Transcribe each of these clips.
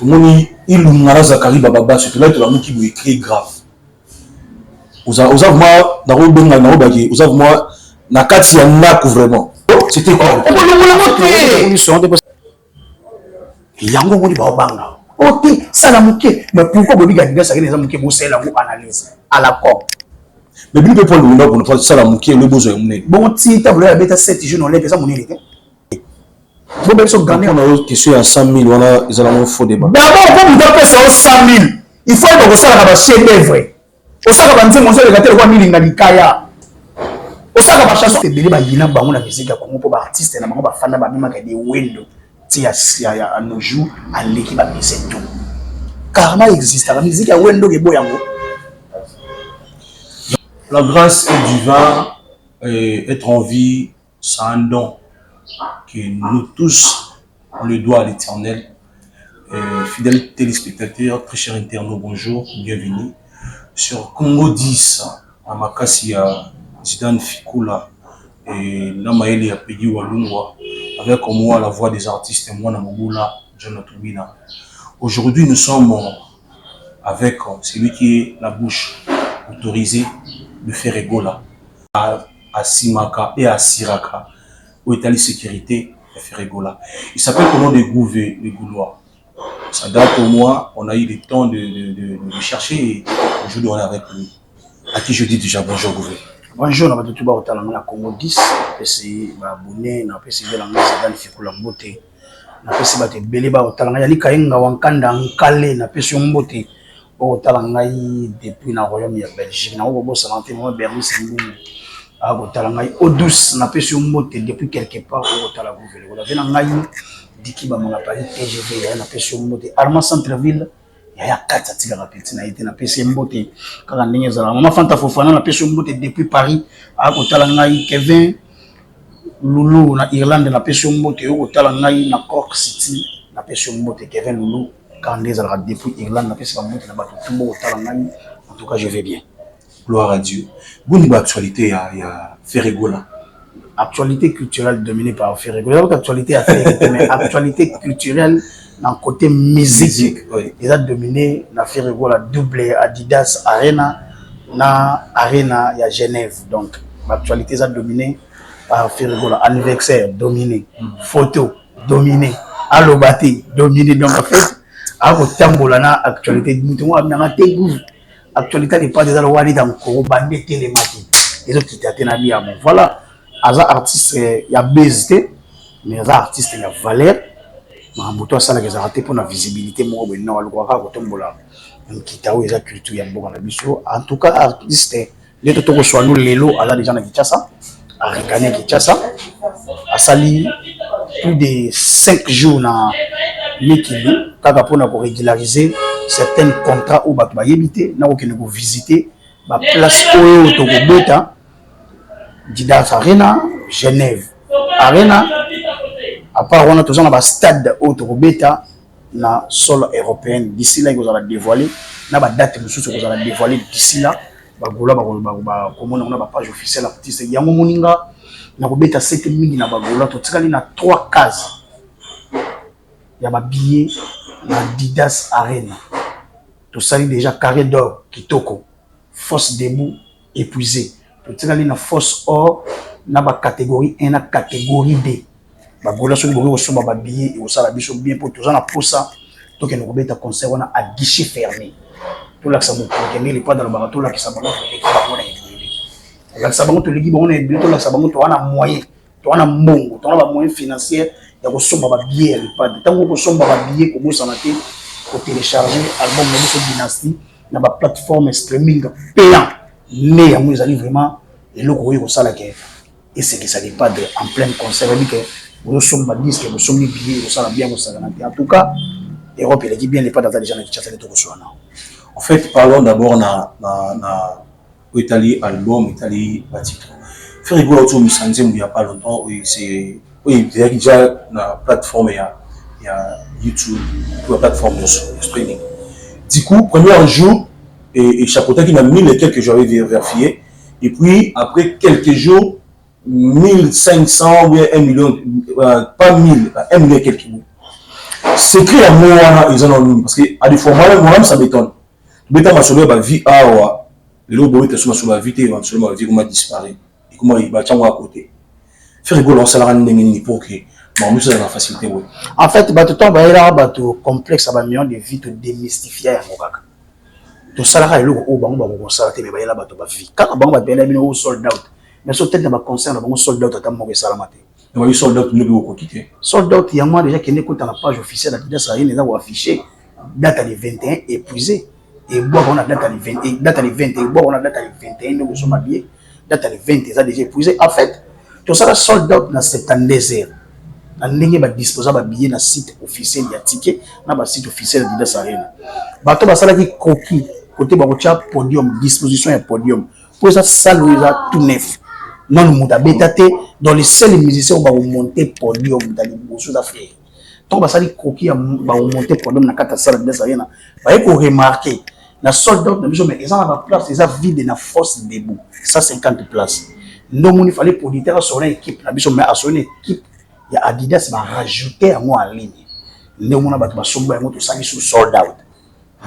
tout le monde il nous Zakari Baba surtout là tout le monde qui veut écrire grave vous avez moi dans le benga na obaki vous avez moi na kati ya nako vraiment c'était quoi yango ngoni ba obanga ok ça la muke mais pourquoi bobi gadiga ça les amuke bo sela go analyse à la com mais bien pour le pour ne pas ça la muke le besoin mon bon ti tableau ya beta 7 jours on les ça mon élite bon ben so gagner on a question à 100 000 on a ils allons faux débat d'abord pour nous faire ça 100 000 il faut que ça la ba chef d'œuvre au ça ka banze mon so le gâteau kwa milinga likaya au ça ka ba chanson te bele ba yina bango na musique ya Congo pour ba artiste na bango ba fana ba bima ka des window ti à nos jours à l'équipe à c'est tout karma existe la musique ya wendo ke boyango la grâce est divine et être en vie c'est un don que nous tous on le doit à l'Éternel. Fidèles téléspectateurs, très chers internautes, bonjour, bienvenue sur Congo 10 à Makassia, Zidane Fikula et Namaeli Apedi Walungwa avec moi la voix des artistes moi Namogula, Jonathan Bina. Aujourd'hui nous sommes avec celui qui est la bouche autorisée de faire Egola à Simaka et à Siraka où est la sécurité de faire Egola. Il s'appelle au nom de Gouvé, les Goulois. Ça date au moins, on a eu le temps de chercher et aujourd'hui on est avec lui. À qui je dis déjà bonjour Gouvé. Bonjour, on va tout voir au la Congo 10. C'est abonné, on a fait la Zidane Fikula Mbote. On a fait ça belé ba au talanga yani kayenga wankanda nkale na pesi mbote au talanga depuis na royaume ya Belgique na obo santé mo Berlin Sambou a au talanga au douce na pesi mbote depuis quelque part au talanga Gouvé. On a fait na ngai diki ba mon appareil TGV ya na pesi mbote Arma Centreville ya kata tika rapeti na été na pesi mbote kaka ndenge za mama Fanta Fofana na pesi mbote depuis Paris a au talanga Kevin Loulou na Irlande na pesi mbote au talanga na Cork City na pesi mbote Kevin Loulou quand les a depuis Irlande na pesi mbote na bato tout au talanga en tout cas je vais bien gloire à Dieu. Bonne actualité ya Ferregola. Actualité culturelle dominée par Ferregola. Actualité à faire, mais actualité culturelle dans le côté musique. Oui. Ils ont dominé la Ferregola double Adidas Arena, na Arena il y a Genève. Donc l'actualité a dominé par Ferregola. Anniversaire dominé, photo dominé, alobati dominé. Donc en fait, à votre tamboulana actualité, actualité n'est pas déjà le wali dans le Congo, bandé télématique. Les autres qui étaient à Biamon. Voilà. Aza artiste il y a BST mais aza artiste il y a valeur mamboto asala que raté pour la visibilité mo be na walukaka ko tombola nkitawo eza culture ya mboka na biso en tout cas artiste les to ko swanu lelo ala déjà na Kinshasa a regagné Kinshasa asali plus de 5 jours na Mikili kaka pour na ko régulariser certains contrats ou ba yebité na ko kene ko visiter ba place oyo to ko beta Didas Arena, Genève. Arena, à part on a toujours un stade Autobeta na sol européen. D'ici là, ils vont dévoiler. Na ba date monsieur que vous allez dévoiler d'ici là. Ba gola comme on a ba page officielle artiste yango moninga na ko beta 7000 na ba gola to tikali na 3 cases. Ya ba billet na Didas Arena. To sali déjà carré d'or kitoko. Force debout épuisé. Totikali na force or na ba catégorie 1 na catégorie D ba gola so ngoko so ba billet et osala biso bien pour tous na posa to ke no beta concert on a à guichet fermé tout là ça mo ko les pas dans le bateau là qui ça ba là ça ba to ligi bon on est bientôt là ça ba to ana moyen to ana mbongo to ana ba moyen financier ya ko somba ba billet les pas tant ko somba ba billet ko mo sanate ko télécharger album mo so dynastie na ba plateforme streaming payant mais à nous allons vraiment et le gros ça là et c'est que ça n'est pas de en plein concert que nous sommes pas disque nous sommes billets ça là bien ça en tout cas Europe il dit bien n'est pas dans déjà qui chasse les tout ça en fait parlons d'abord na Italie album Italie titre Ferregola autour de il y a pas longtemps oui c'est oui déjà la plateforme il y a YouTube la plateforme de streaming du coup premier jour et Chakota qui m'a mis les quelques jours vérifiés et puis après quelques jours 1500 ou 1 million pas 1000 1 million quelques mots secret à moi ils en ont parce que à des fois moi ça m'étonne beta ma solo ba vie awa le lobo était sur ma vie et absolument ma vie comment disparaît et comment il va tiens à côté faire rigolo ça la ni pour que bon nous ça la facilité ouais en fait ba tout temps ba ira ba tout complexe ba million de vie to démystifier ya ngokaka to sala ka eloko o bango ba ko sala te ba ira ba to ba vie kaka bango ba bela bino sold out mais so tête na ba concert na bango sold out ata mo ke sala mate on va y sold out ne peut pas quitter sold out ya moi déjà qui n'est dans la page officielle d'Adidas Arena ils ont affiché date du 21 épuisé et bois on a date du 20 et date du 20 et bois on a date du 21 nous sommes habillés date du 20 ça déjà épuisé en fait tout ça sold out dans 72 heures en ligne ba disposer ba billet na site officiel ya ticket na ba site officiel d'Adidas Arena bato ba sala ki coquille côté ba ko podium disposition ya podium pour ça salle tout neuf non le monde a bétaté dans les seuls musiciens où va monter podium dans les choses à faire donc ça dit coquille va monter podium na kata salle de Arena va y remarquer la soldat de mission mais ils ont la place ils ont vide na force debout 150 places donc il fallait pour dire sur l'équipe la mission mais à son équipe il y a Adidas va rajouter à moi en ligne donc on a battu somba et tout ça sur sold out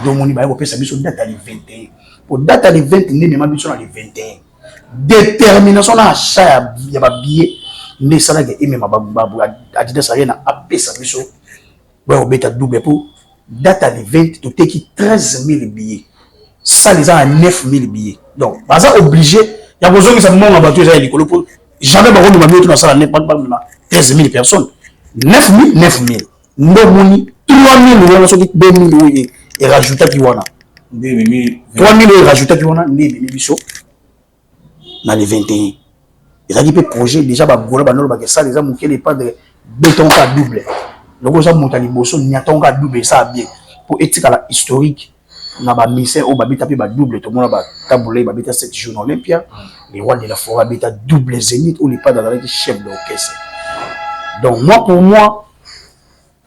donc on y va faire sa mission date à 21 pour date à 20 mais ma mission à 21 détermination na achat ya ba billet ne sala ke ime mababu Adidas Arena a pesa biso ba obeta double pour date à 20 to teki 13 000 billets ça les a 9 000 billets donc baza obligé ya bozongi sa monga batu za likolo pour jamais ba ko mabio to na sala ne pas 13 000 personnes 9 000 ndo moni 3 000 wana soki 2 000 et rajouta ki wana 3 000 et rajouta ki wana ne biso dans les 21. Ils ont dit que le projet déjà va voler ça les gens qui pas de béton à double. Donc ça monte à l'immotion n'y a pas double ça bien pour éthique à la historique na ba mission au babita pe ba double tout le monde ba taboulé babita 7 jours en Olympia les rois de la forêt babita double zénith ou les pas dans le chef d'orchestre. Donc moi pour moi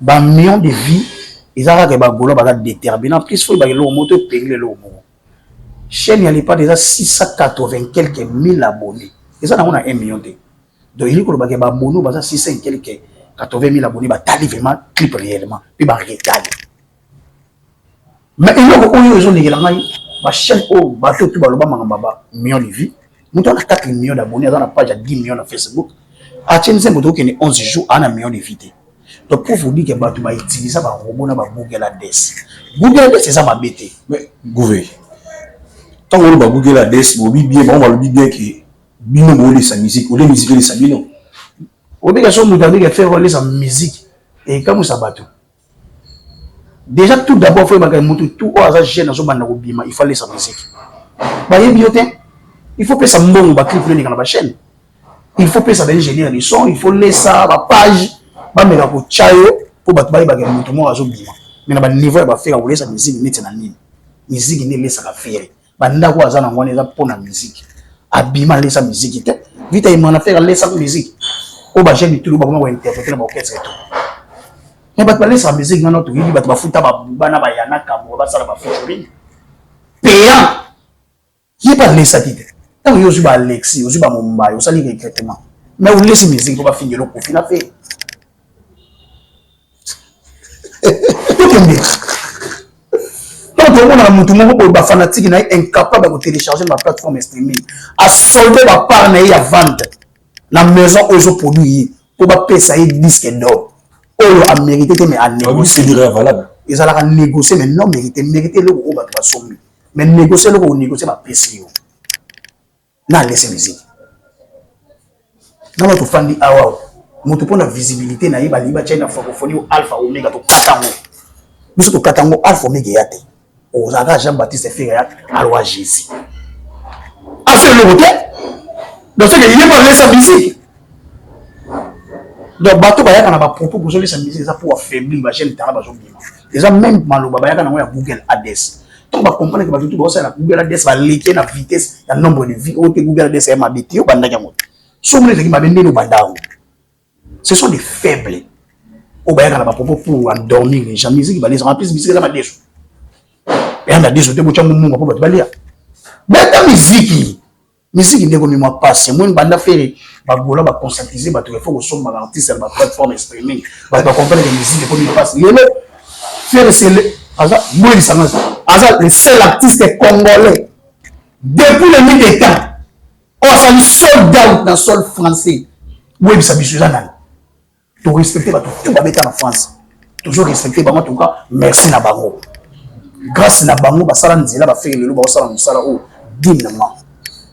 ba million de vie ils ont que ba golo ba déterminant plus faut ba le moto payer le moto chaîne il n'y a pas déjà 680 quelques mille abonnés et ça on a 1 million de donc il faut que ba abonnés ba 600 quelques 80 000 abonnés ba tali vraiment clip réellement puis ba regarder mais il y a beaucoup de gens qui ont ba chaîne au bateau tout ba lo ba mangamba million de vues nous on a 4 millions d'abonnés dans la page à 10 millions sur Facebook a chaîne c'est moto qui est 11 jours à 1 million de vues donc pour vous dire que bateau ba utiliser ba robot na ba Google Ads c'est ça ma bête mais gouvernement tant on va Google Ads bon bien on va le bien que bino bolé sa musique ou les musiques de sa bino obligation nous d'aller faire rouler sa musique et comme ça bateau déjà tout d'abord faut que moto tout au hasard jeune zo banda ko bima il fallait sa musique ba yebiotin il faut payer sa mbongo ba clip dans la chaîne il faut payer sa ingénieur de son il faut laisser ba page ba meka ko chayo pour ba ba ba moto mo azo bima mais na ba niveau ba faire rouler sa musique net na nini musique ne laisse la faire banda ko azana ngone za pona musique abima laisse musique te vite il m'en faire laisse musique o ba jeune tout ba ko interpréter na orchestre tout mais ba laisse musique na notre vie ba futa ba bana ba yana kambo ba sala ba featuring payant qui pas laisse tite tant yo ba Alexis yo ba Mumbai yo sali exactement mais on laisse musique ba finir le profit na fait donc on a mutu moko ba fanatique na incapable de télécharger ma plateforme streaming a solder ba part na ya vente la maison aux produits pour ba payer disque d'or oh a mérité mais à négocier c'est valable ils allaient négocier mais non mérité le haut ba sommi mais négocier le haut négocier ba PC na laisser musique na to fandi awa mutu pona visibilité na yiba liba china francophonie ou alpha omega to katango biso to katango alpha omega yate aux agas Jean-Baptiste Ferreira à loi Jésus à ce le côté donc c'est que il est pas laisser musique donc bateau ba yaka na ba propos pour laisser musique ça pour affaiblir ba chaîne tana ba zo bima déjà même maloba ba yaka na ya Google Ads donc ba comprendre que ba tout ça na Google Ads va liker na vitesse ya nombre de vues au Google Ads est ma bêtise au banda yango somme les qui m'a donné le bandao ce sont des faibles au ba yaka na ba propos pour endormir les gens musique ba les en plus musique ça ma déçu et on a des autres pour tchangu mungu pour balia beta musique musique ndeko mi moi passe moi banda faire ba gola ba conscientiser ba il faut que son artiste sur la plateforme streaming ba comprendre que musique ndeko mi passe lelo faire c'est le le seul artiste congolais depuis le milieu des temps on s'est sold out dans le sol français oui ça biso nan to respecter ba tout ba beta en France toujours respecter ba en tout cas merci na bango grâce na bango ba sala nzela ba faire lelo ba sala musala o dignement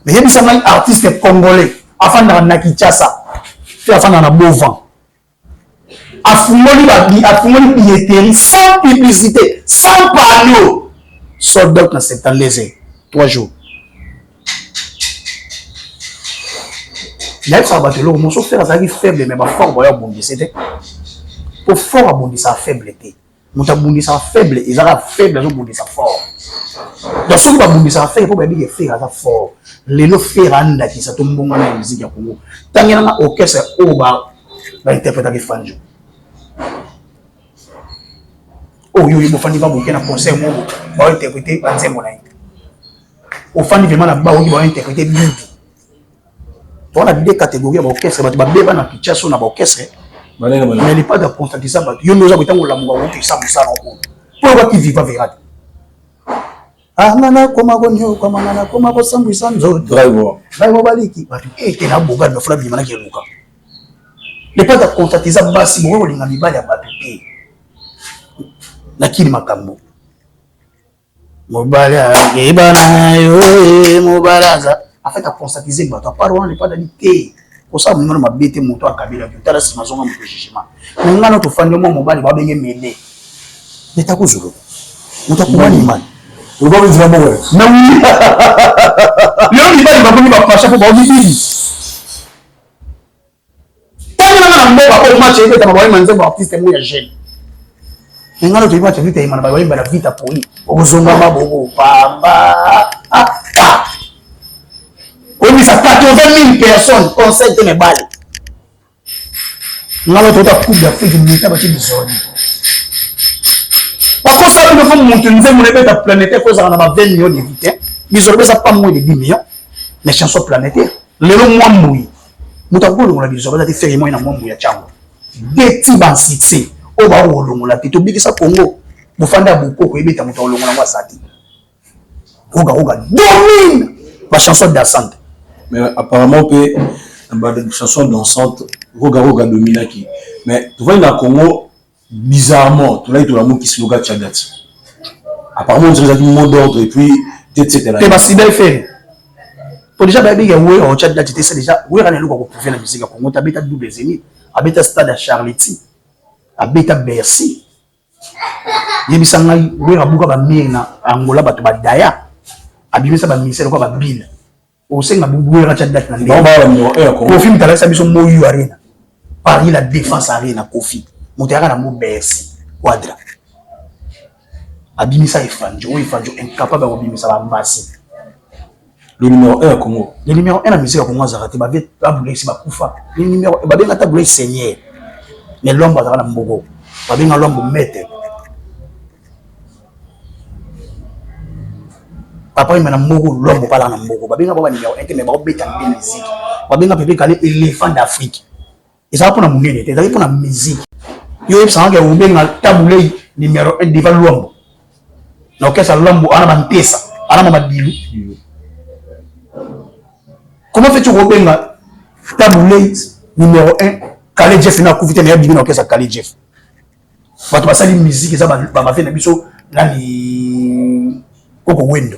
mais il y a des artistes congolais afin na Kinshasa fait afin na Bovan afumoli billetterie sans publicité sans panneau sold out dans 7 ans 3 jours il y a ça battre le morceau faire ça qui faible mais pas fort boya bondi c'était pour fort abondi ça faiblité muta bondi ça faible ils ont faible ils ont bondi ça fort dans ce qui va bondi ça faible pour bien dire faire ça fort lelo faire anda qui ça tombe bon na musique ya Congo tangena na orchestre oba ba interpréter que fanjo oh yo mo fandi ba bo kena concert mo ba interpréter ba nzembo na o fandi vraiment na ba o ba interpréter bien on a des catégories d'orchestre, mais tu vas na Kinshasa na orchestre. Mais il n'y a pas de conscientisation. Yo nous avons la mouga ou ça ça encore. Pourquoi qui vivent avec ah nana koma gonyo koma nana koma ko sambu sanzo driver. Driver baliki. Ba tu ete na boga no fla bimana ke luka. Il n'y a pas de conscientisation basi mo linga mibali ya batu te. Na kini makambo. Mobala ebana yo mobalaza. En fait, à constatiser que tu n'as pas d'idée. Pour ça, on a bêté mon toit à Kabila. Tu as la situation de jugement. Mais on a fait un mobile, on va bien m'aider. Mais tu as quoi, Zolo? On t'a combien de mal? On va vous dire, non, oui. Il va pas passer pour vous dire. Quand on a un match, tu vas voir un artiste qui est jeune. Mais on a fait un match, tu vas voir la vie à Poli. Au Zongama, Bobo, Baba. Oui, ça 80 000 personnes concernent mes balles. Nous avons toute la coupe d'Afrique de l'État de zone. Par contre, ça nous fait monter, nous avons la planétaire, nous avons 20 millions d'invités. Nous avons pas moins de 10 millions. Les chansons planétaires. Les lois moins mouillées. Nous avons fait moins de chambre. Des petits bancs cités. Au bas où l'on a été obligé à Congo. Vous faites un beaucoup de temps pour l'on a sati. Oga, domine la chanson dansante. Mais apparemment, une chanson dansante, Roga Dominaki. Mais tu vois, dans le Congo, bizarrement, tu vois, tout le monde qui se loga Tchadat. Apparemment, on dirait qu'il y a un mot d'ordre et puis, etc. Tu vas si bien faire. Pour déjà, il y a un Tchadat, tu sais déjà, où est-ce que vous pouvez la musique au Congo? Tu habites à Double Zénith, tu habites à Stade à Charletti, tu habites à Bercy. Il y a des gens qui ont beaucoup de Angola, tu as Daya, tu as ministère de Bill. Au sein de la Bouboué, Kofi Mutala Sabiso Moyu Arena. Paris la défense arena Kofi. Moutera na Bercy. Quadra. Abimisa et Fanjo incapable d'abimisa la Mbassi. Le numéro 1 à Congo. Le numéro 1 à musique à Congo Zarate. Babé Taboulé si Bakoufa. Le numéro 1 Babé Taboulé Seigneur. Mais l'homme va dans Mbogo. Babé l'homme mette. Papa il m'a mogo l'homme pas là na mogo babinga baba numéro 1 mais ba obeta na musique babinga pepe kale éléphant d'Afrique et ça pour na munene c'est ça pour na musique yo ça nga obenga tabulé numéro 1 devant l'homme na okesa l'homme ana bantesa ana madilu comment fais-tu obenga tabulé numéro 1 kale Jeff na kuvite na bibina okesa kale Jeff bato basali musique ça ba fait na biso na ni koko wendo.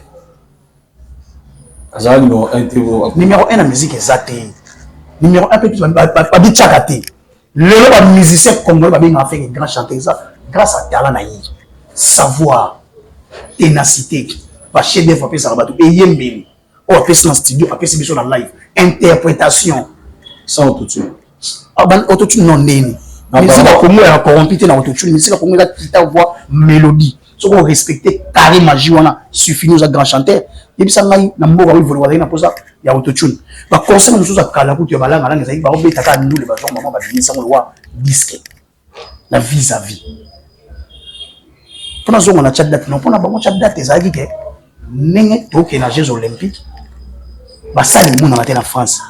Numéro 1 la musique est zaté. Numéro 1 petit pas dit tchakati. Le musicien congolais va bien faire un grand chanteur ça grâce à talent naï, savoir, ténacité, pas chef d'œuvre après ça va tout et yembeli. Oh après dans studio, après c'est sur la live, interprétation sans autotune. Ah ben autotune non néni. Musique comme elle a corrompu dans autotune, musique comme elle a quitté voix mélodie. Ce qu'on respecte carré magie wana suffit nous à grand chanteur. Et puis ça ngai na mboka oui vouloir na posa ya autotune. Ba concert nous ça kala ku tu balanga na ngai ba obeta ka ndule ba ton maman ba binisa mo wa disque. La vis-à-vis. Pour nous on a chat date non pour na ba mo chat date ezaki ke nenge to ke na Jeux olympiques. ça les monde en France.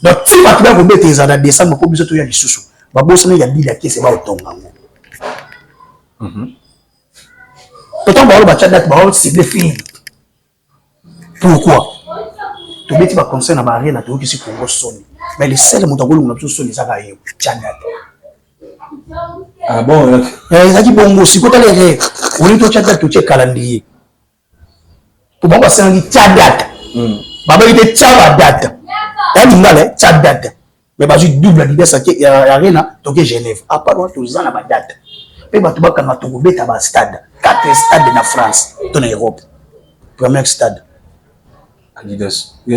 Donc si tu vas vous mettre les en décembre pour biso to ya lisusu. Ba boss na ya bida ki c'est ba otonga ngo. Pourtant ba ba tcha date ba c'est des filles. Pourquoi? Tu mets pas conseil na ba arena to ki si Congo soni. Mais les seuls moto ngolo na biso soni saka yo tcha date. Ah bon, ça dit bongo si ko tale re. On est to tcha date to tcha calendrier. Pour ba c'est un tcha date. Baba ite tcha date. Il y a une date. Mais je double l'idée qu'il y a rien à Genève. À part moi, tous en a date. Mais tu vas quand tu vas à stade. 4 stades en France, en Europe. Premier stade. Adidas. Tu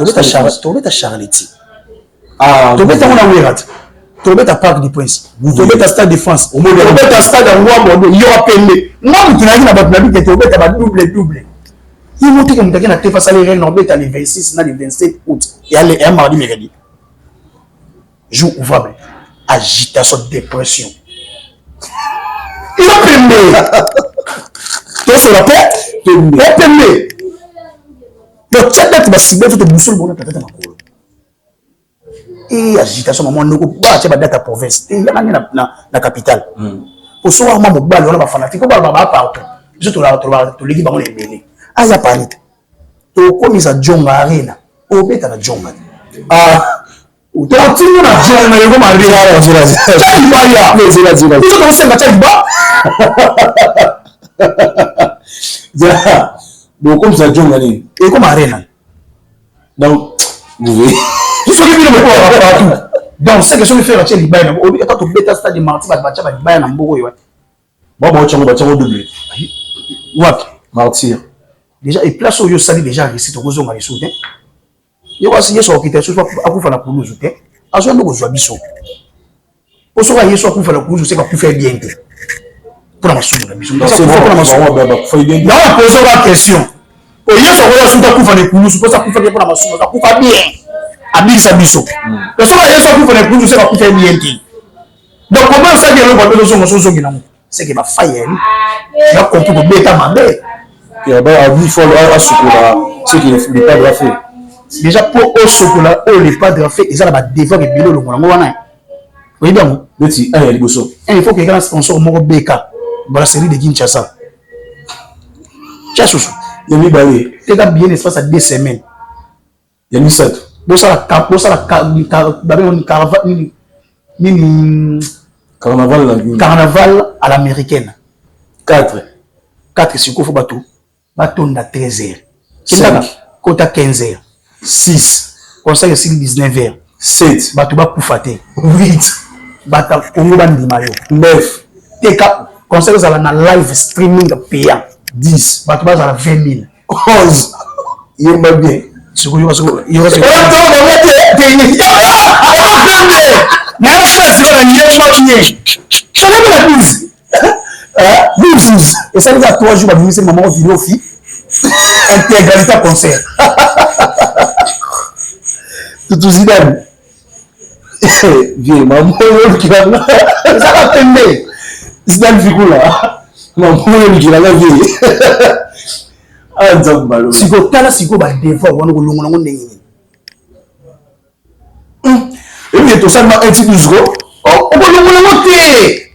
vas à Charletti. Ah, tu vas à Ouérat. Tu vas à Parc des Princes. Tu vas à Stade de France. Tu vas à Stade de Ouambo. Il y aura Pembe. Moi, tu n'as rien à battre. Tu vas à double. Il montre que nous avons fait les règles les 26, les 27 août. Et un mardi, mercredi. Jour ouvrable. Agitation, dépression. Il a pembe. Tu sais la paix? Il a pembe. Le tchat va cibler tout le boussole pour notre tête à et agitation, maman, nous avons fait la province. Et il y a la capitale. Pour ce moment, on va faire fanatique. On va partout. Je te l'ai dit, on est belé. Ah, ya Paris. To komisa Jonga Arena. O beta na Jonga. Ah, o to tinga na Jonga yego Maria. Maria. Zira. Isso não se mata ba. Zira. Bon comme ça Jonga ni. E comme Arena. Donc, vous voyez. Tout ce qui vient de partout. Donc, c'est que je vais faire un libaye. O beta to beta stade de Marti ba bacha ba libaye na mbogo yo. Bon, chango doublé. Wapi? Martyr. Déjà, et place où il y a déjà réussi au besoin de soutien. Il y a aussi des architectes qui sont à faire la couleur soutien. À ce moment où je suis pour ce qui est soit pour faire la couleur, c'est pas pour faire bien. Pour la soupe, la mission. C'est pour la soupe. Non, posons la question. Au lieu de faire pour faire les couleurs, c'est pour ça pour faire la soupe, ça pour faire bien. Habille sa biseau. Le soir, il y a soit pour faire les couleurs, c'est pas pour faire bien. Donc, comment ça vient le besoin de son guinam? C'est qu'il va faillir. Il a compris pour bêta ma bête. Il faut ce qu'il n'est pas grave. Déjà pour au chocolat, les pas de fait, ils ont la défense et bilo le monde. Oui bien. Il faut que quelqu'un sponsor mon BK dans la série de Kinshasa. Tchassou. Il y a mis balé. Il y a bien espace à 2 semaines. Il y a mis 7. Pour ça la carnaval à l'américaine. 4 c'est quoi faut bateau. Bateau à 13h. 5. Côté 15h. 6. Conseil aussi 19h. 7. Bateau va pour fâter. 8. Bateau Congo bandi mayo. 9. Teka conseil ça na live streaming payant. 10. Bateau va à 20 000. 11. Il est mal bien. Il y aura et ça nous a 3 jours à venir, c'est le moment où vidéo fi intégralité concert. Tout Zidane. Vieux, maman, qui va là. Ça va tomber. Zidane Fikou là. Maman, qui va là, vieux. Ah, Nzambe balo. Si vous avez si vous avez des fois, vous avez des longs et puis, tout ça, un petit peu de gros. Oh, on va le monter.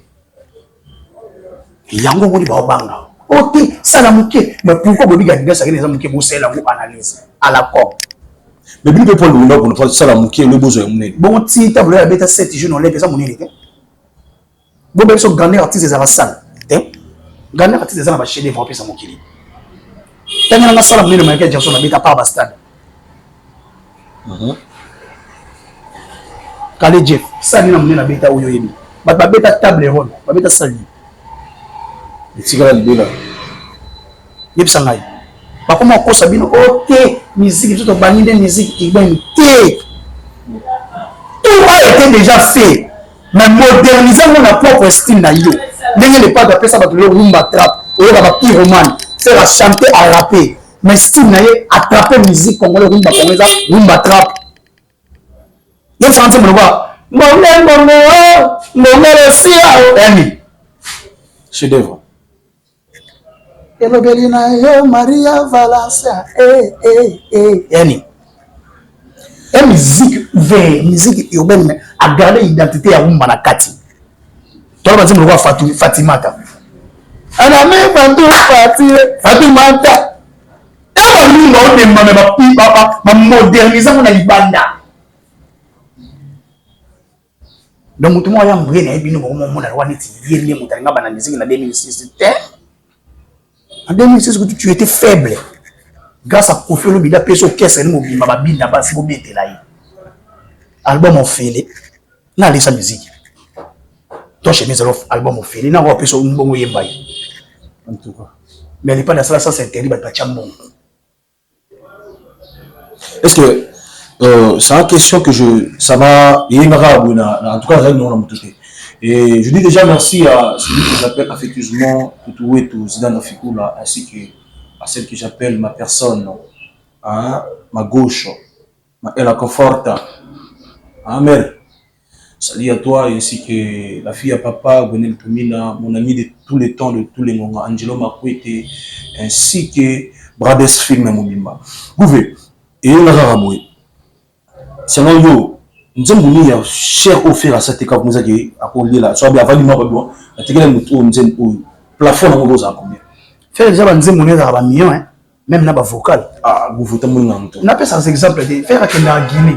Yango ngoni ba obanga. Ok, ça la mouké. Mais pourquoi vous dites que ça les mouké vous c'est la vous analyse à la com. Mais bien pour le monde pour ça la mouké le besoin mon. Bon si table la bêta 7 jours on les ça mon nez. Bon ben so grand artiste des arasal. Grand artiste des arasal va chez des frapper ça mon kili. Tellement la salle mon Michael Jackson la bêta pas bastard. Kale Jeff, ça ni na mon na bêta oyo yebi. Ba bêta table ronde, ba bêta sali. Tigala libela. Yep sangai. Ba comment ko sabino OK, musique tout bani de musique qui ben té. Tout a été déjà fait. Mais moderniser mon propre style na yo. Ndenge le pas d'appeler ça ba le rumba trap, ou ba pyroman, faire à chanter à rapper. Mais style na yé attraper musique congolais rumba trap. Yo chanter mon ba. Mon le sia. Emi. Chef d'œuvre. elobelina yo Maria Valencia yani et musique vers musique urbaine a gardé l'identité à Rumba na kati toi vas dire le roi Fatimata ana me Fatimata et on nous on demande ma moderniser mon libanda donc tout le monde a mboué na bino ko mo na roi neti yeli mutalinga bana musique na 2006 en 2006 tu étais faible grâce à Kofi Olomide peso kesa ni mobimba babinda basi bo betela yi album ofele na lisa musique toi chez mes album ofele na ko peso mbongo yemba yi en tout cas mais elle est pas dans ça c'est interdit ba tchambon. Est-ce que c'est une question que ça va en tout cas et je dis déjà merci à celui que j'appelle affectueusement Tutuwetu Zidane Fikula ainsi que à celle que j'appelle ma personne, hein, ma gauche, elle la conforte, hein, mère. Salut à toi ainsi que la fille à papa, Gwenel Tumina, mon ami de tous les temps, de tous les moments, Angelo Makwete, ainsi que Brades Film Mobimba. Gouvé, et on a raboué. C'est un yo, nous avons mis un cher offert à cette école, nous avons accordé là, soit bien avant du mois, nous avons mis un plafond dans le combien. Faire déjà banze monnaie dans million hein, même na ba vocal. Ah, vous vous t'amourez dans tout. On appelle ça exemple de faire que na Guinée.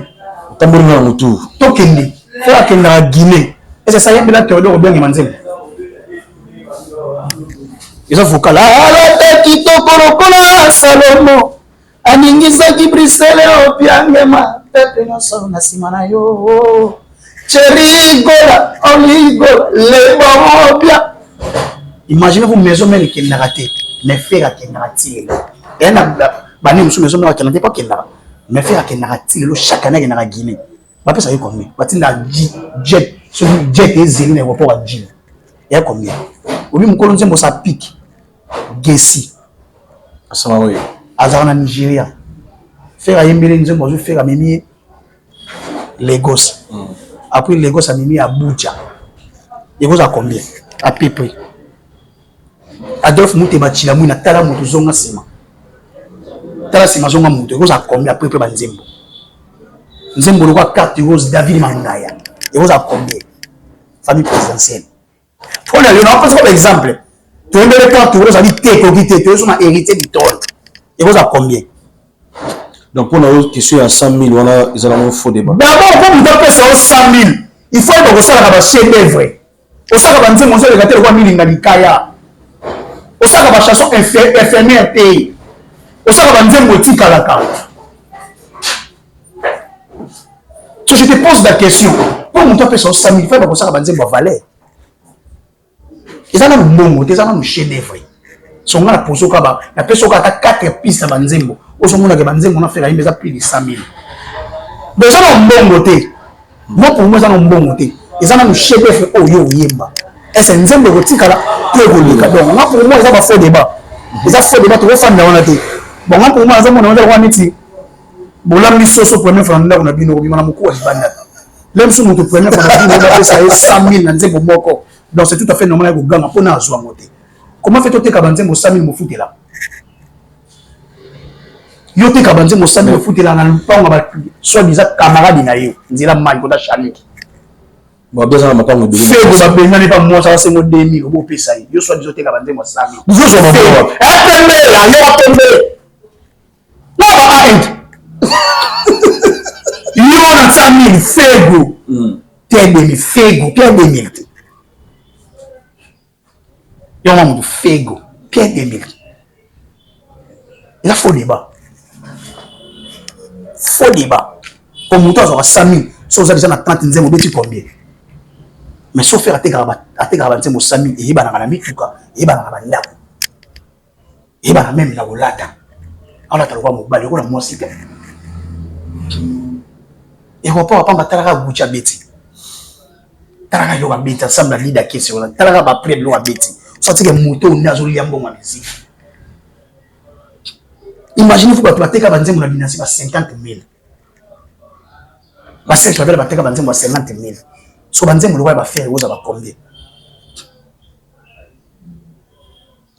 T'amourez dans tout. Tokende, faire que na Guinée. Et c'est ça y est bien Théodore bien manzem. Ils ont vocal. Ah, kitoko lokola Salomo. Aningizaki Bruxelles opiangema. Pepe nyonso na sima na yo. Cherigola, oligola, le opia. Imaginez-vous maison même qui n'a raté, mais faire qui n'a raté. Et na bani musu maison même qui n'a pas qui n'a. Mais faire qui n'a raté le chaque année qui n'a Guinée. Ba pesa yo combien? Batinda jet, so jet et zéro l'aéroport à Guinée. Il y a combien? Obi mukolo nzembo sa pique. Gessi. Asama oui. Azana Nigeria. Faire yembele nzembo zo faire mimi Lagos. Après Lagos a mimi Abuja. Lagos a combien? À peu près. Adolphe Mouteba Chilamou na tala moto zonga sima. Tala sima zonga moto Lagos a combien après ba nzembo. Nzembo le quoi 4 euros David Mangaya. Lagos a combien? Famille présidentielle. Pour le on prend comme exemple. Tu as les 4 euros ça dit tu es un héritier du trône. Lagos a combien? Donc pour la question à 100 000, voilà, ils ont un faux débat. D'abord, pour nous donner 100 000, il faut que ça soit un chef d'œuvre. Au sein de la banque, on se regarde le roi Milingalikaya. Au sein de la chanson infirmière pays. Au sein de la banque, on tika la carte. So je te pose la question. Pour nous donner 100 000, il faut que ça soit un valeur. Ils ont un bon, ils ont un chef d'œuvre. Son gars a posé au cabas. La personne qui a 4 pistes à Banzembo. Au son monde a Banzembo, on a fait la mise plus de 100 000. Mais ça n'a un bon côté. Moi, pour moi, ça n'a un bon côté. Ils ont un chef d'œuvre au yo yemba. Et c'est un Nzembo qui est là. Donc, moi, pour moi, ils ont un faux débat. Ils ont fait débat, tout le monde a fait. Bon, moi, pour moi, ils ont un métier. Bon, là, ils sont première fois, on a bien oublié, on a beaucoup de banda. Même si on est première fois, on a bien 100 000 Nzembo moko. Donc, c'est tout à fait normal que gang pour n'a joué monter. Comment fait-on que Banzembo 100 000 me fout là? Yo te Banzembo 100 000 me fout là, soit disant camarade na yo, nzela mal ko da chani. Bon, bien ça m'a pas me fait ko ba benga ne pas moi ça c'est mo 2000 ko pesa yi. Yo soit disant te Banzembo 100 000. Vous êtes mon frère. Attendez là, yo attendez. Non ba yo na 100 000 fego. Te 2000 fego, te 2000. Yo maman fego, Pierre 2000. Il a faux débat. Faux débat. Comme on doit 100 000, si vous avez déjà 30 000, vous avez combien? Mais sauf faire à tes grabats 100 000, et il va dans la mituka, et il va dans la ndap. Et il va même dans la lata. On a le droit de me balayer, on a moi aussi. Et on peut pas battre Boucha Betty. Taraka yo Betty, ensemble la leader qui est sur la Taraka va prendre l'eau à Betty. Ça c'est que moto on a zoli yambo ma musique. Imaginez-vous que tu vas te faire Banzembo na binasi ba 50 000. Ba c'est que tu vas te faire Banzembo 50 000. So Banzembo le va faire vous va combien?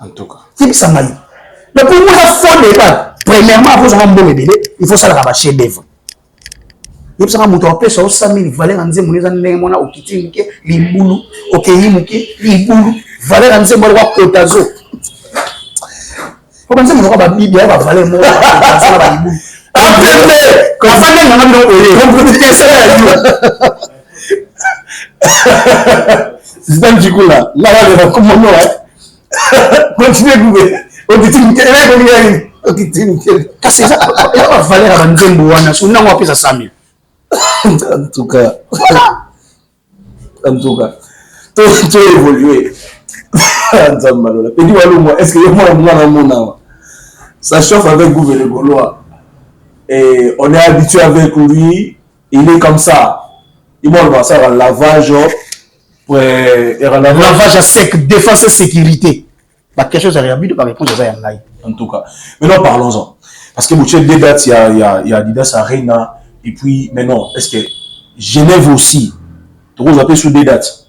En tout cas. C'est ça maille. Donc pour moi ça faut débat. Premièrement, il faut savoir bon bébé, il faut ça la chef d'œuvre. Il faut savoir monter au pèse au 5000 valeur en zemo les années mona au kiti ke libulu, OK yimuki libulu, valeur en zemo wa kotazo. Faut penser mon ba bibia va valeur mo ça va libulu. Après quand ça vient on a bien oyé. Donc c'est ça là. C'est un petit coup là. Là va comment non hein. Continuez goûter. On dit c'est ça va valeur en zemo wana so na wa pesa 5000. En tout cas, tout évolué. Est-ce que ça chauffe avec vous, les Gaulois? Et on est habitué avec lui, il est comme ça. Il va faire un lavage, lavage à sec, défense et sécurité. Quelque chose à réhabiter par répondre à ça. En tout cas, maintenant parlons-en. Parce que vous avez des dates, il y a Adidas Arena. Et puis, maintenant, est-ce que Genève aussi, tu vous appelez sur des dates?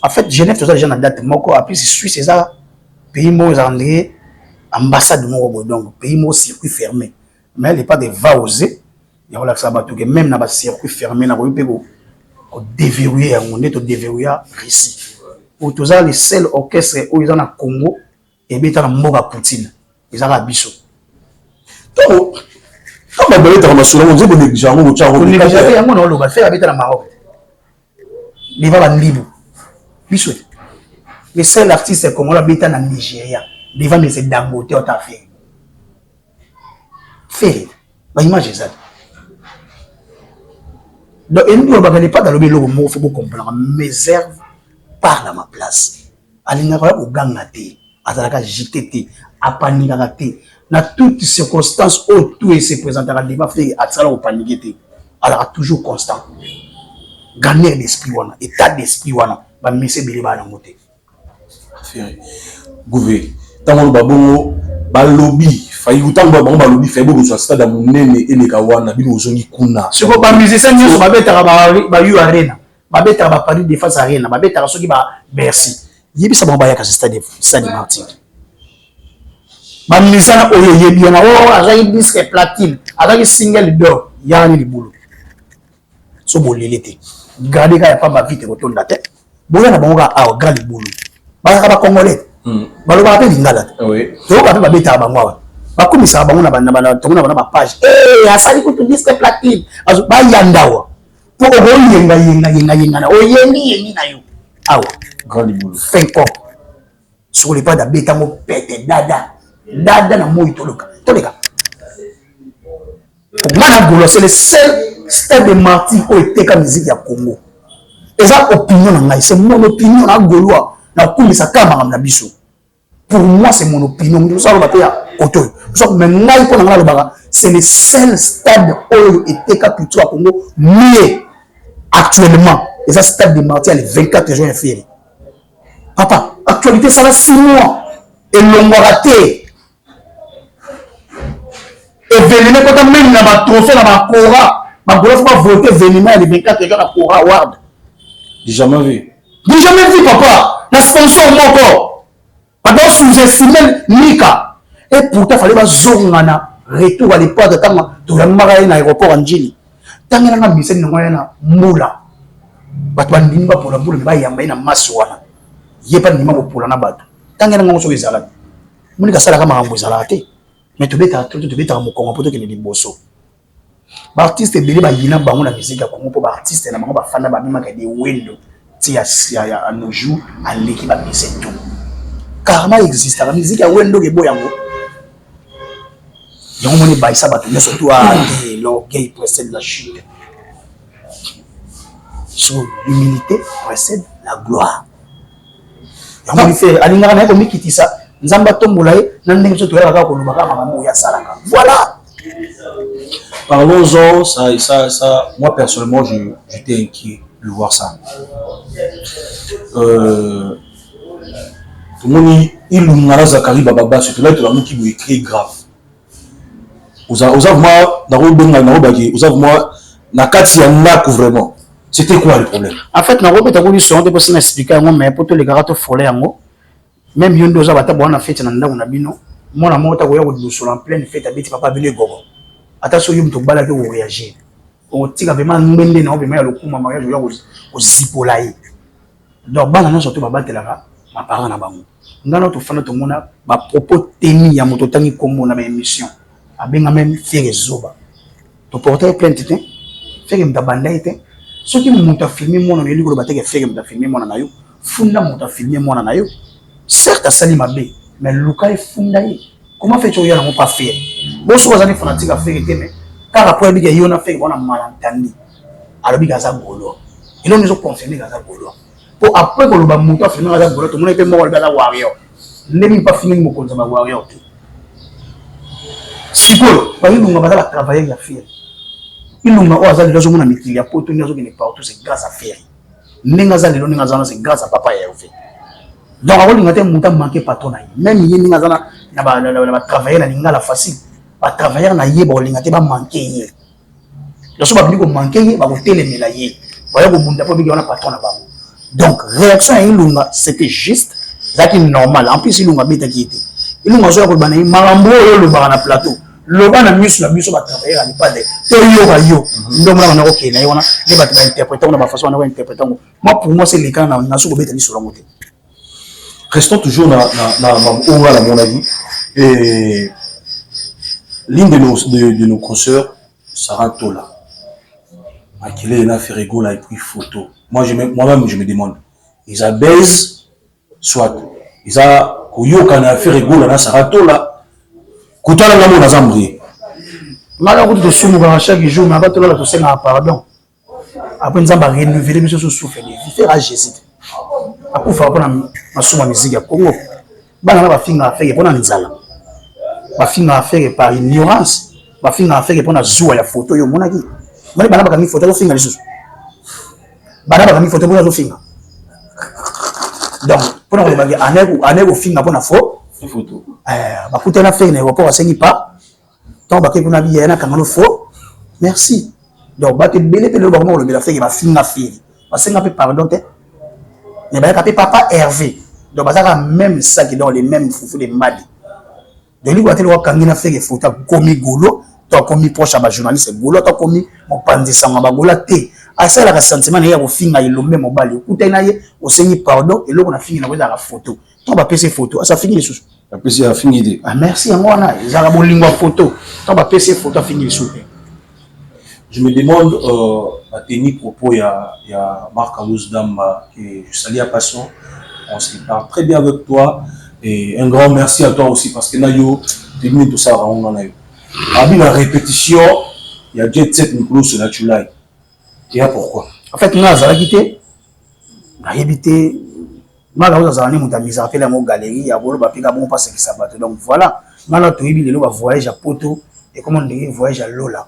En fait, Genève, tout ça, déjà, dans la date, moi, puis c'est Suisse, c'est ça, pays Mozambique, ambassade de mon donc, pays Mo circuit fermé. Mais il n'y a pas de va oser, il y a là, ça va tout, même dans le circuit fermé, on peut déverrouiller, on est déverrouiller Russie. Pour tout ça, les seuls orchestres où ils sont au Congo, et bien, ils sont à Moba Poutine, ils sont à Bissau. Donc, quand on va dans on dit que les gens vont faire avec la Maroc. Les va libre. Les seuls artistes comme on habite en Nigeria, les va mettre Dangote au tafé. Fait. Bah imagine ça. Donc et nous on va pas dans le logo mot faut comprendre mes réserves parle à ma place. Alinga ko au gangate, azalaka JTT, apanika té. Dans toutes circonstances où tout se présentera, il va faire à au paniquer. Alors toujours constant. Gagner l'esprit, état d'esprit, va misser Béliba dans côté. Gouvé, tant que babongo, balobi, failli autant babongo balobi, fait beaucoup de stade à mon nez et les kawana, bino zoni kuna. Ce qu'on va miser, c'est mieux, va mettre à Yu Arena, va mettre à Paris Défense Arena, va mettre à ceux qui va Bercy. Il y a ça va à stade Martinique. Bamisana oyo yebiana o azali disque platine azali single d'or yani libulu so bolelete garder ka pa ba vite ko tonda te boya na bango ka a gal libulu ba ka ba congolais baloba pe lingala oui to ka ba beta bango ba komisa bango na bana to na ba page asali ko disque platine azu ba yandawa po ko yenga na o yengi na yo awa gal libulu 5 ans sur les pas da beta mo pete dada na moi toleka. Mana Golo, c'est le seul stade de Martin où était comme musique à Congo. Et ça opinion na c'est mon opinion na Golo na kumisa kama na biso. Pour moi c'est mon opinion, nous ça va pas auto. Ça mais ngai pour na le c'est le seul stade où était comme plutôt à Congo mieux actuellement. Et ça stade de Martin le 24 juin février. Papa, actualité ça va 6 mois et l'on va rater. Et Vénémé, quand on met un trophée dans ma Cora, ma Cora faut voter Vénémé les 24 gens à Cora Award. J'ai jamais vu. J'ai jamais vu, papa. La sponsor encore. Pendant sous-estimé Mika. Et pourtant, il fallait pas zongana. Retour à l'époque de temps, tout le monde à l'aéroport en Gini. Tant qu'il y a un mission de moyen moula. Batouandimba pour la boule, mais il y a un masouana. Il n'y a pas de numéro pour la nabat. Tant qu'il y a un monsieur de Zalad. Monika Salaka m'a envoyé Zalate. Mais tu bêta mon Congo pour que les bosso. Artiste belé ba yina bango na musique ya Congo pour artiste na bango ba fana ba bima ka des window ti à nos jours à l'équipe ba musique tout. Karma existe la musique ya window ke boyango. Yango moni ba isa ba tout surtout à l'orgueil précède la chute. So l'humilité précède la gloire. Yango fait alinga na ko mikiti ça. Voilà. Parlons-en, ça, moi personnellement, j'étais inquiet de voir ça. Tout le monde, il a Zakari Bababa, surtout là, tout le monde qui veut écrire grave. Vous avez moi, vraiment. C'était quoi le problème? En fait, je vais vous expliquer, mais pour tous les gars, il faut même yondo za bata bwana fête na ndako na bino mona mota ko ya ko dusola en pleine fête abeti papa bile gogo ata so yum to bala ke ko réagir o tika vraiment ngende na obima ya lokuma mariage ya ko zipola yi donc bana na surtout babatelaka ma parents na bango ngana to fana to mona ba propos teni ya moto tangi kombo na ba émission abenga même faire zoba to porter plainte te faire mtabanda ite soki muta filmer mona na liko bateke faire mta filmer mona na yo funda muta filmer mona na yo certes sali mabe mais luka e funda yi comment fait tu y a non pas faire bon so bazali fanatique à faire mais car après bi yo na faire bona malentendu alors bi gaza golo et là nous ont confirmé gaza golo pour après que le ba muta filmer gaza golo tout le monde peut mo gaza warrior ne pas finir mo konza ba warrior tout sikoyo ba yi lunga bazala travailler ya faire ilunga o azali lazo mona mikili ya poto nyazo ki ne partout c'est grâce à faire ninga za lelo ninga za c'est grâce à papa ya fait donc avant l'ingaté muta manquer patron na même yé ninga za na ba travailler na ninga la facile ba travailler na yé ba l'ingaté ba manquer yé le so ba biko manquer yé ba ko telemela yé ba ya ko munda po biko na patron na ba donc réaction ilunga c'était juste ça qui normal en plus ilunga beta qui était ilunga zo ya ko bana marambo yo le ba na plateau le bana misu na biso ba travailler à pas de to yo ba yo ndo mona na OK na yona ne ba interpréter na ba façon na ba interpréter moi pour moi c'est les cas na so ko beta ni sur la montée. Restons toujours dans à mon avis. Et l'une de nos consoeurs, Sarah Tola, Akile a fait rigolo et pris photo. Moi-même, je me demande, ils a baise, soit, ils a Koyo quand a fait rigolo à Sarah Tola, Kouta la gamme dans Zambri. Malheureusement, de soumoura chaque jour, mais après tout ça, pardon. Après, nous avons renouvelé, mais je souffre. Il fait à Jésus. Akufa pona masuma musique ya Congo bana na ba finga affaire pona nzala ba finga affaire par ignorance ba finga affaire pona zuwa ya photo yo monaki mali bana ba kangi photo yo finga lisusu bana ba kangi photo pona zo finga donc pona ko ba anego finga pona photo ba kutana affaire na rapport asengi pas donc ba ke pona biya na kangano faux merci donc ba te belé pe le ba mo le la affaire ba finga affaire ba senga pe pardon te mais bah papa Hervé donc ça même ça qui dans les mêmes foufou des madi donc lui quand il voit quand il a fait des photos comme golo toi comme proche à ma journaliste golo toi comme mon pandisa ma bagola té à ça la sentiment il y a au fin il le même bali écoutez na ye au seigneur pardon et là on a fini na la photo toi va PC photo ça finit les sous la PC a fini ah merci à moi na ils a la lingua photo toi va PC photo fini les sous. Je me demande, à tenir propos, il y a Marc Amouz Damba, que je salue à passant. On se parle très bien avec toi. Et un grand merci à toi aussi, parce que Nayo, tu es venu tout ça, on en a eu. Avec la répétition, il y a Jet Set Nicolas sur la Chulai. Et là, pourquoi? En fait, nous avons quitté. Nous avons habité. Nous avons fait la galerie, il y a un passe qui s'abattent. Donc voilà. Nous avons voyage à Poto. Et comment on dit voyage à Lola.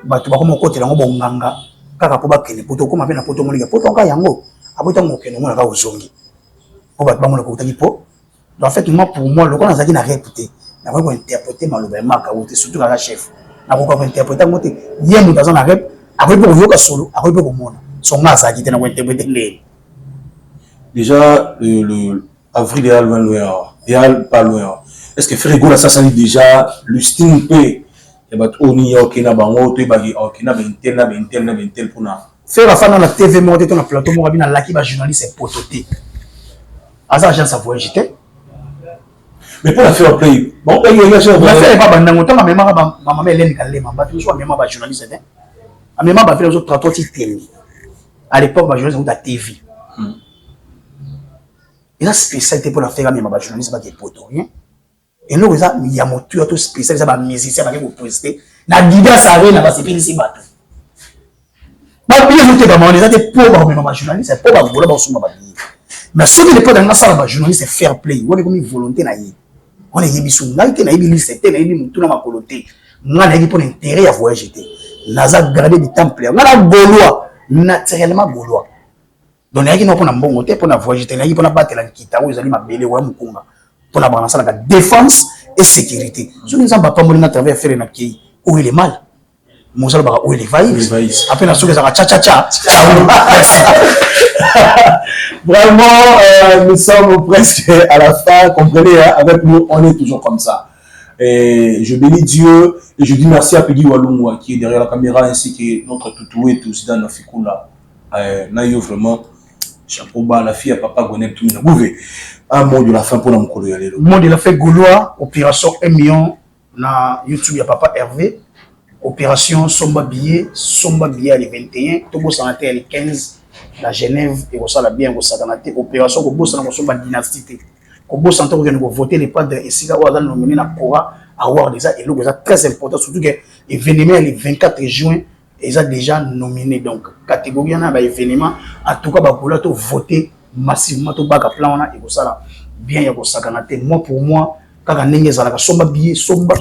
Batu ba komo kote lango bonganga kaka po ba kene poto ko mapena poto molinga poto nga yango abota ngokene mona ka uzongi po ba bango ko tani po en fait moi pour moi le qu'on a na réputé na ko interpréter maloba maka wote surtout ka chef na ko interpréter ngote yemu dans na rep après pour yoka solo après pour mona son ngasa ki tena ko interpréter le déjà le avril et al pas loin est-ce que Frigo là ça dit déjà le style P oni okina bango to ibagi okina bentel pona faire la fin na TV monter ton plateau mo bina laki ba journaliste pototé asa agence à voyager mais pour la faire play bon paye la faire pas bandango to ma maman Hélène Kalema ba toujours maman ba journaliste a maman ba faire les autres trottoirs télé à l'époque ba journaliste à TV et la spécialité pour la faire maman ba journaliste ba qui poto rien. Et nous, il y a mon tour tout spécial, ça va musicien, ça va vous poster. La guida, ça va, va se faire ici, bateau. Bah, bien, vous êtes pas mal, vous êtes pauvre, mais ma journaliste, c'est pauvre, vous l'avez sur ma vie. Mais ce qui n'est pas dans la salle, ma journaliste, c'est fair play. On est comme une volonté, on est yébissou, on est yébissou, on est yébissou, tout dans ma volonté. On a yébissou pour l'intérêt à voyager. On a gardé du temple, on a gaulois, naturellement gaulois. Donc, il y a qui n'a bon côté pour la voyager, il y a qui pour la battre la kita, où ils allaient m'appeler, ou à pour la balance la défense et sécurité. Si nous n'avons pas moyen à travers faire un accueil, où il est mal, où il est vaillant. Après, nous avons tcha tcha tcha. Vraiment, nous sommes presque à la fin. Comprenez, hein, avec nous, on est toujours comme ça. Et je bénis Dieu et je dis merci à Peggy Walumwa qui est derrière la caméra ainsi que notre toutou et tout dans la Fikula. Nayo vraiment, chapeau bas la fille à papa Gonel tout le un mot de la fin pour nous courir. Le mot de la fin Gaulois, opération 1 million na YouTube ya papa Hervé. Opération Somba Billet le 21, Togo Sanaté le 15, la Genève et au Sala bien au Saganate. Opération Kobo Sana Somba Dynastie. Kobo Santo vient de voter les padres et si la Ouada nominé na Kora avoir déjà et là très important surtout que l'événement le 24 juin ils ont déjà nominé donc catégorie na ba événement en tout cas ba pour to voter massivement to baka plan na et au Sala bien au Saganate. Moi pour moi kaka ndenge ezalaka somba billet somba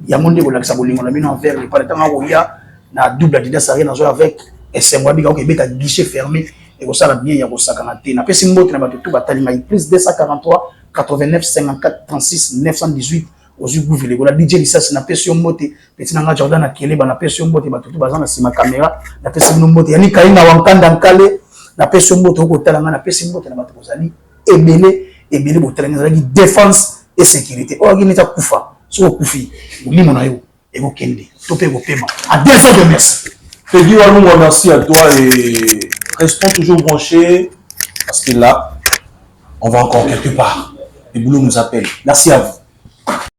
ya monde kolakisa bolingo na bino envers les parents oya na double adidas arena zo avec SMW bika okebeta guichet fermé et kosala bien ya kosakana te na pesi mbote na bato tout batali mai plus 243 89 54 36 918 ozu gouvile kola DJ Lisasi na pesi mbote petit nanga Jordan na Keleba na pesi mbote bato tout bazana sima caméra na pesi mbote yani kaina wankanda nkale na pesi mbote okotala nga na pesi mbote na bato kozali ebele et bien les défense et sécurité. Oh, il n'est pas koufa. So koufi. Ouli mon ayo. Et vous kende. Topé vos paiements. À 2 fois de merci. Peggy Walumwa, merci à toi et restons toujours branchés parce que là, on va encore quelque part. Les boulots nous appellent. Merci à vous.